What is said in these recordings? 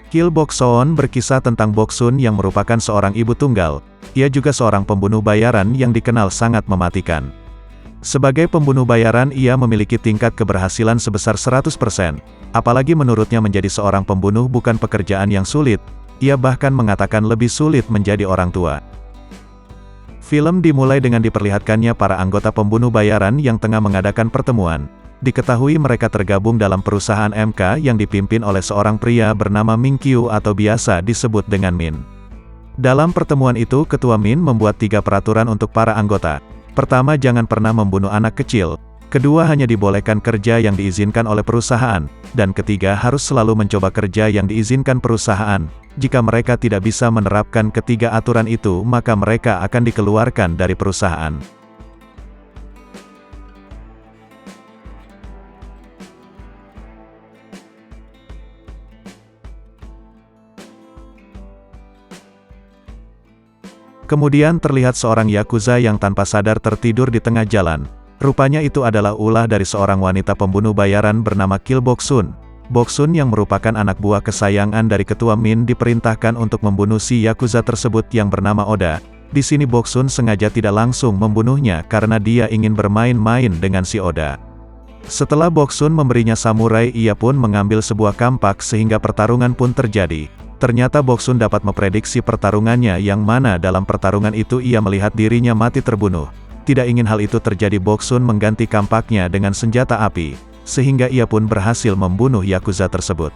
Kill Boksoon berkisah tentang Boksun yang merupakan seorang ibu tunggal. Ia juga seorang pembunuh bayaran yang dikenal sangat mematikan. Sebagai pembunuh bayaran ia memiliki tingkat keberhasilan sebesar 100%. Apalagi menurutnya menjadi seorang pembunuh bukan pekerjaan yang sulit. Ia bahkan mengatakan lebih sulit menjadi orang tua. Film dimulai dengan diperlihatkannya para anggota pembunuh bayaran yang tengah mengadakan pertemuan. Diketahui mereka tergabung dalam perusahaan MK yang dipimpin oleh seorang pria bernama Ming Kyu atau biasa disebut dengan Min. Dalam pertemuan itu Ketua Min membuat 3 peraturan untuk para anggota. Pertama, jangan pernah membunuh anak kecil. Kedua, hanya dibolehkan kerja yang diizinkan oleh perusahaan. Dan ketiga, harus selalu mencoba kerja yang diizinkan perusahaan. Jika mereka tidak bisa menerapkan ketiga aturan itu, maka mereka akan dikeluarkan dari perusahaan. Kemudian terlihat seorang Yakuza yang tanpa sadar tertidur di tengah jalan. Rupanya itu adalah ulah dari seorang wanita pembunuh bayaran bernama Kill Boksun. Boksun yang merupakan anak buah kesayangan dari Ketua Min diperintahkan untuk membunuh si Yakuza tersebut yang bernama Oda. Di sini Boksun sengaja tidak langsung membunuhnya karena dia ingin bermain-main dengan si Oda. Setelah Boksun memberinya samurai, ia pun mengambil sebuah kampak sehingga pertarungan pun terjadi. Ternyata Boksun dapat memprediksi pertarungannya yang mana dalam pertarungan itu ia melihat dirinya mati terbunuh. Tidak ingin hal itu terjadi, Boksun mengganti kampaknya dengan senjata api, sehingga ia pun berhasil membunuh Yakuza tersebut.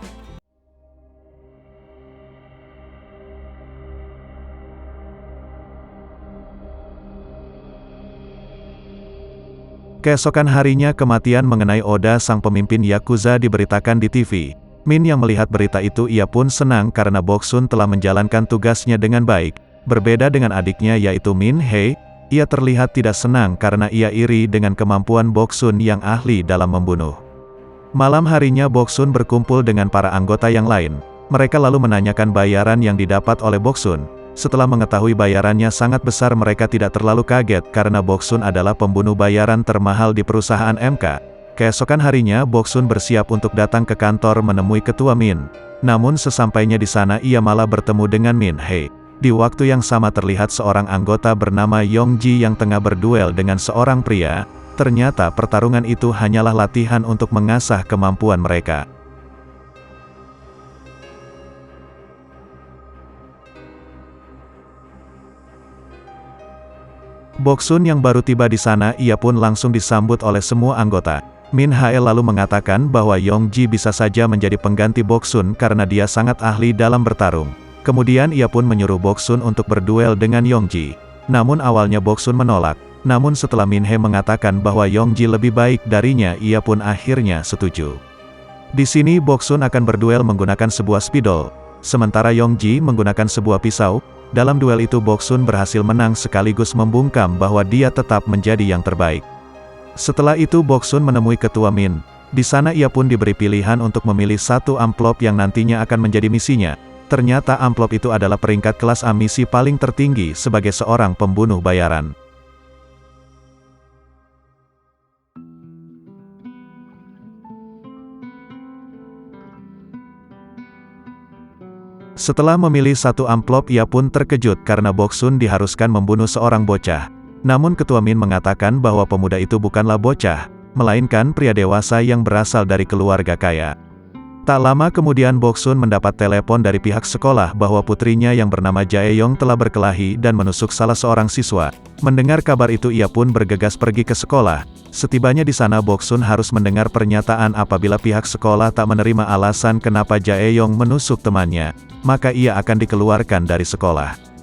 Keesokan harinya kematian mengenai Oda sang pemimpin Yakuza diberitakan di TV. Min yang melihat berita itu ia pun senang karena Boksun telah menjalankan tugasnya dengan baik. Berbeda dengan adiknya yaitu Min Hei, ia terlihat tidak senang karena ia iri dengan kemampuan Boksun yang ahli dalam membunuh. Malam harinya Boksun berkumpul dengan para anggota yang lain. Mereka lalu menanyakan bayaran yang didapat oleh Boksun. Setelah mengetahui bayarannya sangat besar, mereka tidak terlalu kaget karena Boksun adalah pembunuh bayaran termahal di perusahaan MK. Keesokan harinya Boksun bersiap untuk datang ke kantor menemui Ketua Min. Namun sesampainya di sana ia malah bertemu dengan Min Hei. Di waktu yang sama terlihat seorang anggota bernama Yongji yang tengah berduel dengan seorang pria. Ternyata pertarungan itu hanyalah latihan untuk mengasah kemampuan mereka. Boksun yang baru tiba di sana ia pun langsung disambut oleh semua anggota. Min Hei lalu mengatakan bahwa Yongji bisa saja menjadi pengganti Boksun karena dia sangat ahli dalam bertarung. Kemudian ia pun menyuruh Boksun untuk berduel dengan Yongji. Namun awalnya Boksun menolak. Namun setelah Min Hei mengatakan bahwa Yongji lebih baik darinya, ia pun akhirnya setuju. Di sini Boksun akan berduel menggunakan sebuah spidol, sementara Yongji menggunakan sebuah pisau. Dalam duel itu Boksun berhasil menang sekaligus membungkam bahwa dia tetap menjadi yang terbaik. Setelah itu Boksun menemui Ketua Min. Di sana ia pun diberi pilihan untuk memilih satu amplop yang nantinya akan menjadi misinya. Ternyata amplop itu adalah peringkat kelas A, misi paling tertinggi sebagai seorang pembunuh bayaran. Setelah memilih satu amplop ia pun terkejut karena Boksun diharuskan membunuh seorang bocah. Namun Ketua Min mengatakan bahwa pemuda itu bukanlah bocah, melainkan pria dewasa yang berasal dari keluarga kaya. Tak lama kemudian Boksun mendapat telepon dari pihak sekolah bahwa putrinya yang bernama Jaeyong telah berkelahi dan menusuk salah seorang siswa. Mendengar kabar itu ia pun bergegas pergi ke sekolah. Setibanya di sana Boksun harus mendengar pernyataan apabila pihak sekolah tak menerima alasan kenapa Jaeyong menusuk temannya, maka ia akan dikeluarkan dari sekolah.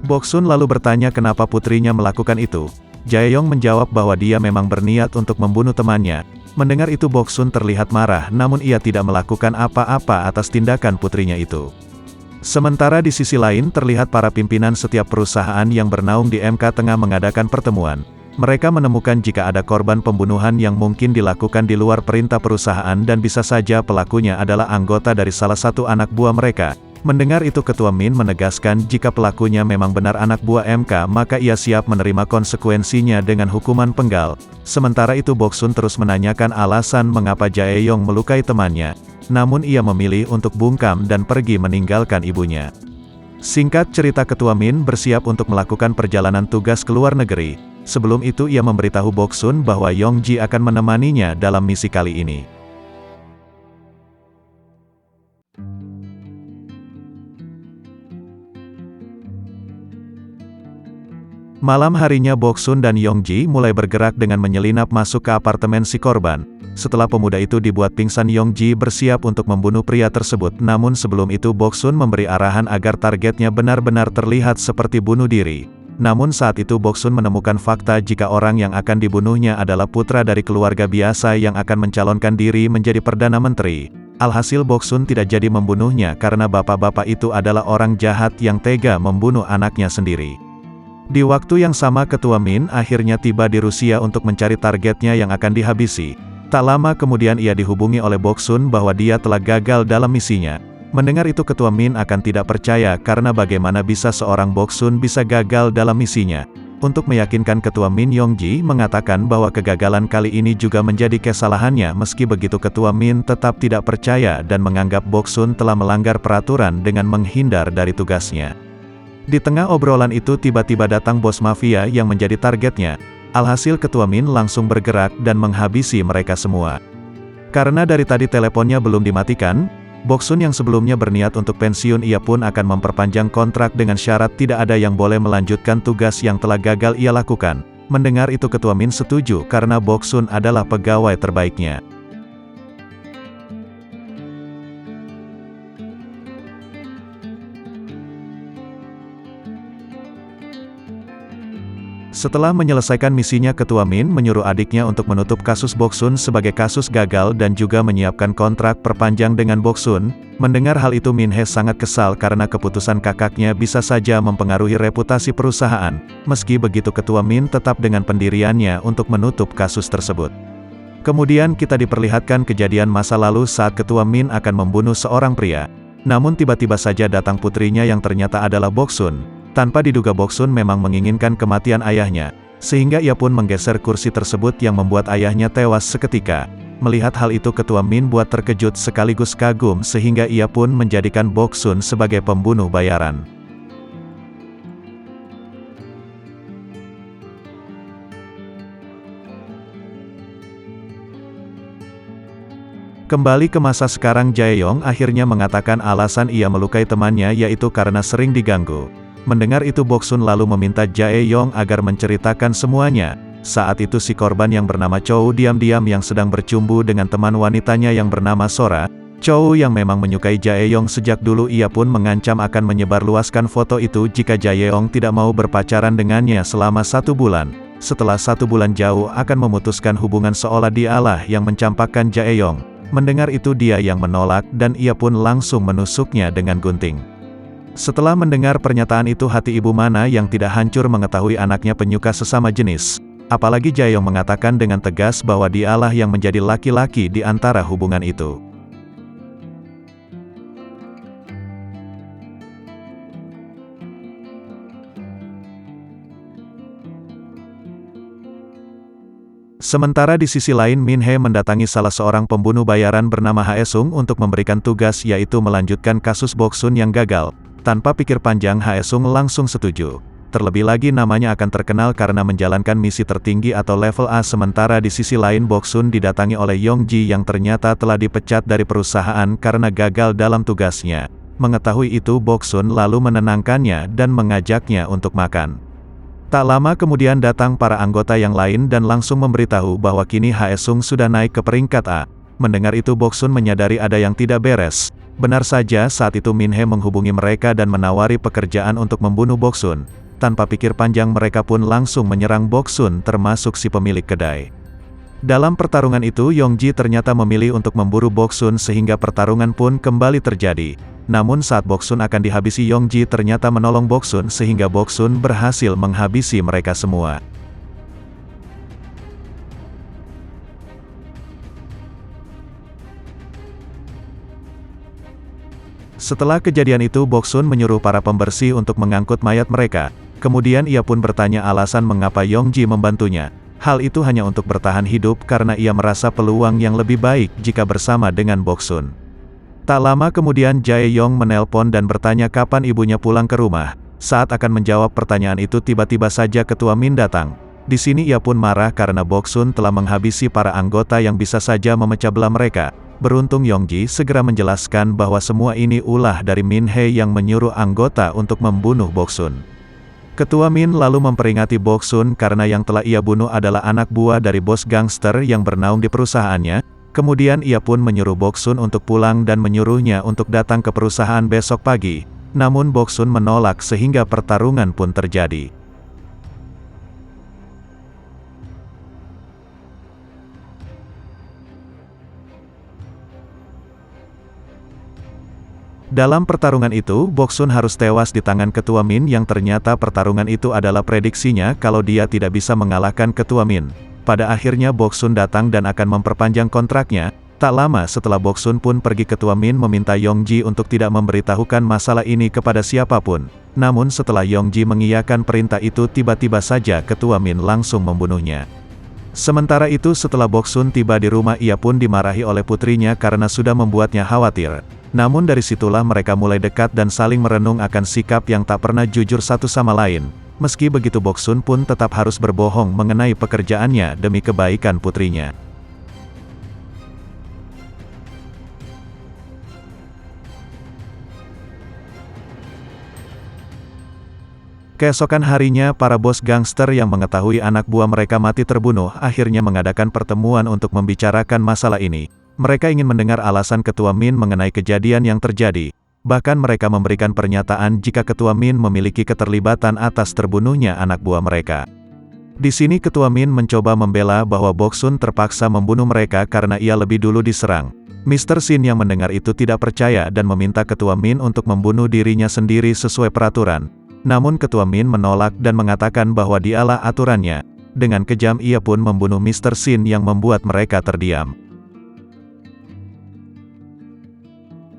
Boksun lalu bertanya kenapa putrinya melakukan itu. Jaeyong menjawab bahwa dia memang berniat untuk membunuh temannya. Mendengar itu Boksun terlihat marah, namun ia tidak melakukan apa-apa atas tindakan putrinya itu. Sementara di sisi lain terlihat para pimpinan setiap perusahaan yang bernaung di MK tengah mengadakan pertemuan. Mereka menemukan jika ada korban pembunuhan yang mungkin dilakukan di luar perintah perusahaan dan bisa saja pelakunya adalah anggota dari salah satu anak buah mereka. Mendengar itu Ketua Min menegaskan jika pelakunya memang benar anak buah MK maka ia siap menerima konsekuensinya dengan hukuman penggal. Sementara itu Boksun terus menanyakan alasan mengapa Jae-yong melukai temannya, namun ia memilih untuk bungkam dan pergi meninggalkan ibunya. Singkat cerita Ketua Min bersiap untuk melakukan perjalanan tugas ke luar negeri. Sebelum itu ia memberitahu Boksun bahwa Yongji akan menemaninya dalam misi kali ini. Malam harinya Boksun dan Yongji mulai bergerak dengan menyelinap masuk ke apartemen si korban. Setelah pemuda itu dibuat pingsan, Yongji bersiap untuk membunuh pria tersebut. Namun sebelum itu Boksun memberi arahan agar targetnya benar-benar terlihat seperti bunuh diri. Namun saat itu Boksun menemukan fakta jika orang yang akan dibunuhnya adalah putra dari keluarga biasa yang akan mencalonkan diri menjadi Perdana Menteri. Alhasil Boksun tidak jadi membunuhnya karena bapak-bapak itu adalah orang jahat yang tega membunuh anaknya sendiri. Di waktu yang sama Ketua Min akhirnya tiba di Rusia untuk mencari targetnya yang akan dihabisi. Tak lama kemudian ia dihubungi oleh Boksun bahwa dia telah gagal dalam misinya. Mendengar itu Ketua Min akan tidak percaya karena bagaimana bisa seorang Boksun bisa gagal dalam misinya. Untuk meyakinkan Ketua Min, Yongji mengatakan bahwa kegagalan kali ini juga menjadi kesalahannya. Meski begitu Ketua Min tetap tidak percaya dan menganggap Boksun telah melanggar peraturan dengan menghindar dari tugasnya. Di tengah obrolan itu tiba-tiba datang bos mafia yang menjadi targetnya. Alhasil Ketua Min langsung bergerak dan menghabisi mereka semua. Karena dari tadi teleponnya belum dimatikan, Boksun yang sebelumnya berniat untuk pensiun ia pun akan memperpanjang kontrak dengan syarat tidak ada yang boleh melanjutkan tugas yang telah gagal ia lakukan. Mendengar itu Ketua Min setuju karena Boksun adalah pegawai terbaiknya. Setelah menyelesaikan misinya Ketua Min menyuruh adiknya untuk menutup kasus Boksun sebagai kasus gagal dan juga menyiapkan kontrak perpanjang dengan Boksun. Mendengar hal itu Min Hee sangat kesal karena keputusan kakaknya bisa saja mempengaruhi reputasi perusahaan. Meski begitu Ketua Min tetap dengan pendiriannya untuk menutup kasus tersebut. Kemudian kita diperlihatkan kejadian masa lalu saat Ketua Min akan membunuh seorang pria. Namun tiba-tiba saja datang putrinya yang ternyata adalah Boksun. Tanpa diduga Boksun memang menginginkan kematian ayahnya, sehingga ia pun menggeser kursi tersebut yang membuat ayahnya tewas seketika. Melihat hal itu Ketua Min buat terkejut sekaligus kagum sehingga ia pun menjadikan Boksun sebagai pembunuh bayaran. Kembali ke masa sekarang Jae-yong akhirnya mengatakan alasan ia melukai temannya yaitu karena sering diganggu. Mendengar itu Boksun lalu meminta Jae-yong agar menceritakan semuanya. Saat itu si korban yang bernama Chow diam-diam yang sedang bercumbu dengan teman wanitanya yang bernama Sora. Chow yang memang menyukai Jae-yong sejak dulu ia pun mengancam akan menyebarluaskan foto itu jika Jae-yong tidak mau berpacaran dengannya selama 1 bulan. Setelah 1 bulan jauh akan memutuskan hubungan seolah dialah yang mencampakkan Jae-yong. Mendengar itu dia yang menolak dan ia pun langsung menusuknya dengan gunting. Setelah mendengar pernyataan itu hati ibu mana yang tidak hancur mengetahui anaknya penyuka sesama jenis. Apalagi Jae-yong mengatakan dengan tegas bahwa dialah yang menjadi laki-laki di antara hubungan itu. Sementara di sisi lain Min Hee mendatangi salah seorang pembunuh bayaran bernama Haesung untuk memberikan tugas yaitu melanjutkan kasus Boksun yang gagal. Tanpa pikir panjang Haesung langsung setuju. Terlebih lagi namanya akan terkenal karena menjalankan misi tertinggi atau level A. Sementara di sisi lain Boksun didatangi oleh Yongji yang ternyata telah dipecat dari perusahaan karena gagal dalam tugasnya. Mengetahui itu Boksun lalu menenangkannya dan mengajaknya untuk makan. Tak lama kemudian datang para anggota yang lain dan langsung memberitahu bahwa kini Haesung sudah naik ke peringkat A. Mendengar itu Boksun menyadari ada yang tidak beres. Benar saja saat itu Min Hee menghubungi mereka dan menawari pekerjaan untuk membunuh Boksun. Tanpa pikir panjang mereka pun langsung menyerang Boksun termasuk si pemilik kedai. Dalam pertarungan itu Yongji ternyata memilih untuk memburu Boksun sehingga pertarungan pun kembali terjadi. Namun saat Boksun akan dihabisi Yongji ternyata menolong Boksun sehingga Boksun berhasil menghabisi mereka semua. Setelah kejadian itu Boksun menyuruh para pembersih untuk mengangkut mayat mereka. Kemudian ia pun bertanya alasan mengapa Yongji membantunya. Hal itu hanya untuk bertahan hidup karena ia merasa peluang yang lebih baik jika bersama dengan Boksun. Tak lama kemudian Jae-yong menelpon dan bertanya kapan ibunya pulang ke rumah. Saat akan menjawab pertanyaan itu tiba-tiba saja Ketua Min datang. Di sini ia pun marah karena Boksun telah menghabisi para anggota yang bisa saja memecah belah mereka. Beruntung Yongji segera menjelaskan bahwa semua ini ulah dari Min Hye yang menyuruh anggota untuk membunuh Boksun. Ketua Min lalu memperingati Boksun karena yang telah ia bunuh adalah anak buah dari bos gangster yang bernaung di perusahaannya. Kemudian ia pun menyuruh Boksun untuk pulang dan menyuruhnya untuk datang ke perusahaan besok pagi. Namun Boksun menolak sehingga pertarungan pun terjadi. Dalam pertarungan itu, Boksun harus tewas di tangan Ketua Min yang ternyata pertarungan itu adalah prediksinya kalau dia tidak bisa mengalahkan Ketua Min. Pada akhirnya Boksun datang dan akan memperpanjang kontraknya. Tak lama setelah Boksun pun pergi Ketua Min meminta Yongji untuk tidak memberitahukan masalah ini kepada siapapun. Namun setelah Yongji mengiyakan perintah itu tiba-tiba saja Ketua Min langsung membunuhnya. Sementara itu setelah Boksun tiba di rumah ia pun dimarahi oleh putrinya karena sudah membuatnya khawatir. Namun dari situlah mereka mulai dekat dan saling merenung akan sikap yang tak pernah jujur satu sama lain. Meski begitu Boksun pun tetap harus berbohong mengenai pekerjaannya demi kebaikan putrinya. Keesokan harinya para bos gangster yang mengetahui anak buah mereka mati terbunuh akhirnya mengadakan pertemuan untuk membicarakan masalah ini. Mereka ingin mendengar alasan Ketua Min mengenai kejadian yang terjadi. Bahkan mereka memberikan pernyataan jika Ketua Min memiliki keterlibatan atas terbunuhnya anak buah mereka. Di sini Ketua Min mencoba membela bahwa Boksun terpaksa membunuh mereka karena ia lebih dulu diserang. Mr. Shin yang mendengar itu tidak percaya dan meminta Ketua Min untuk membunuh dirinya sendiri sesuai peraturan. Namun Ketua Min menolak dan mengatakan bahwa dialah aturannya. Dengan kejam ia pun membunuh Mr. Shin yang membuat mereka terdiam.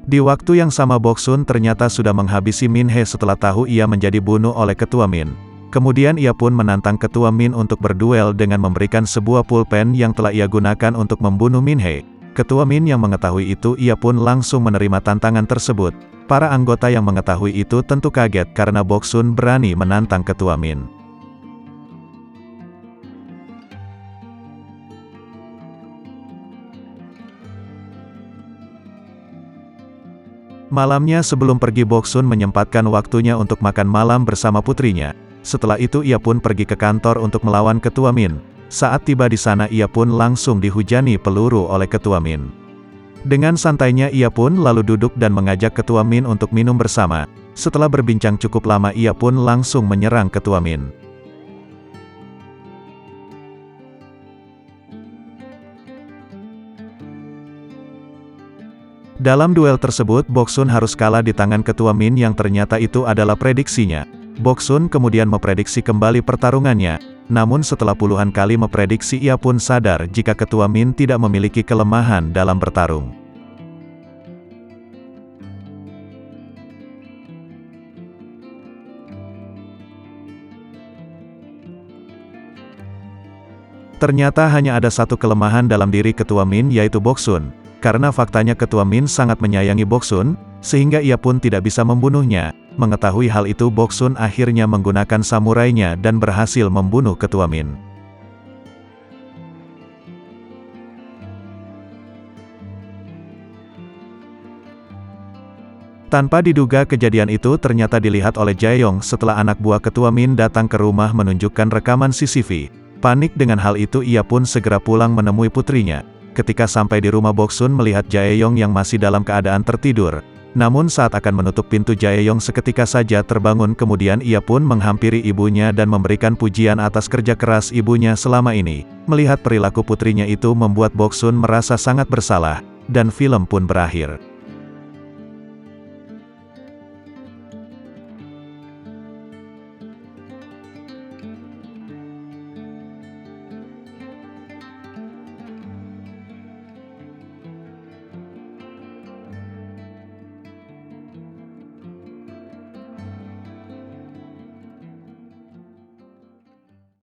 Di waktu yang sama Boksun ternyata sudah menghabisi Min Hye setelah tahu ia menjadi bunuh oleh Ketua Min. Kemudian ia pun menantang Ketua Min untuk berduel dengan memberikan sebuah pulpen yang telah ia gunakan untuk membunuh Min Hye. Ketua Min yang mengetahui itu ia pun langsung menerima tantangan tersebut. Para anggota yang mengetahui itu tentu kaget karena Boksun berani menantang Ketua Min. Malamnya sebelum pergi Boksun menyempatkan waktunya untuk makan malam bersama putrinya. Setelah itu ia pun pergi ke kantor untuk melawan Ketua Min. Saat tiba di sana ia pun langsung dihujani peluru oleh Ketua Min. Dengan santainya ia pun lalu duduk dan mengajak Ketua Min untuk minum bersama. Setelah berbincang cukup lama ia pun langsung menyerang Ketua Min. Dalam duel tersebut Boksun harus kalah di tangan Ketua Min yang ternyata itu adalah prediksinya. Boksun kemudian memprediksi kembali pertarungannya. Namun setelah puluhan kali memprediksi ia pun sadar jika Ketua Min tidak memiliki kelemahan dalam bertarung. Ternyata hanya ada satu kelemahan dalam diri Ketua Min yaitu Boksun. Karena faktanya Ketua Min sangat menyayangi Boksun, sehingga ia pun tidak bisa membunuhnya. Mengetahui hal itu Boksun akhirnya menggunakan samurainya dan berhasil membunuh Ketua Min. Tanpa diduga kejadian itu ternyata dilihat oleh Jae-yong setelah anak buah Ketua Min datang ke rumah menunjukkan rekaman CCTV. Panik dengan hal itu ia pun segera pulang menemui putrinya. Ketika sampai di rumah Boksun melihat Jae-yong yang masih dalam keadaan tertidur. Namun saat akan menutup pintu Jae-yong seketika saja terbangun kemudian ia pun menghampiri ibunya dan memberikan pujian atas kerja keras ibunya selama ini. Melihat perilaku putrinya itu membuat Boksun merasa sangat bersalah, dan film pun berakhir.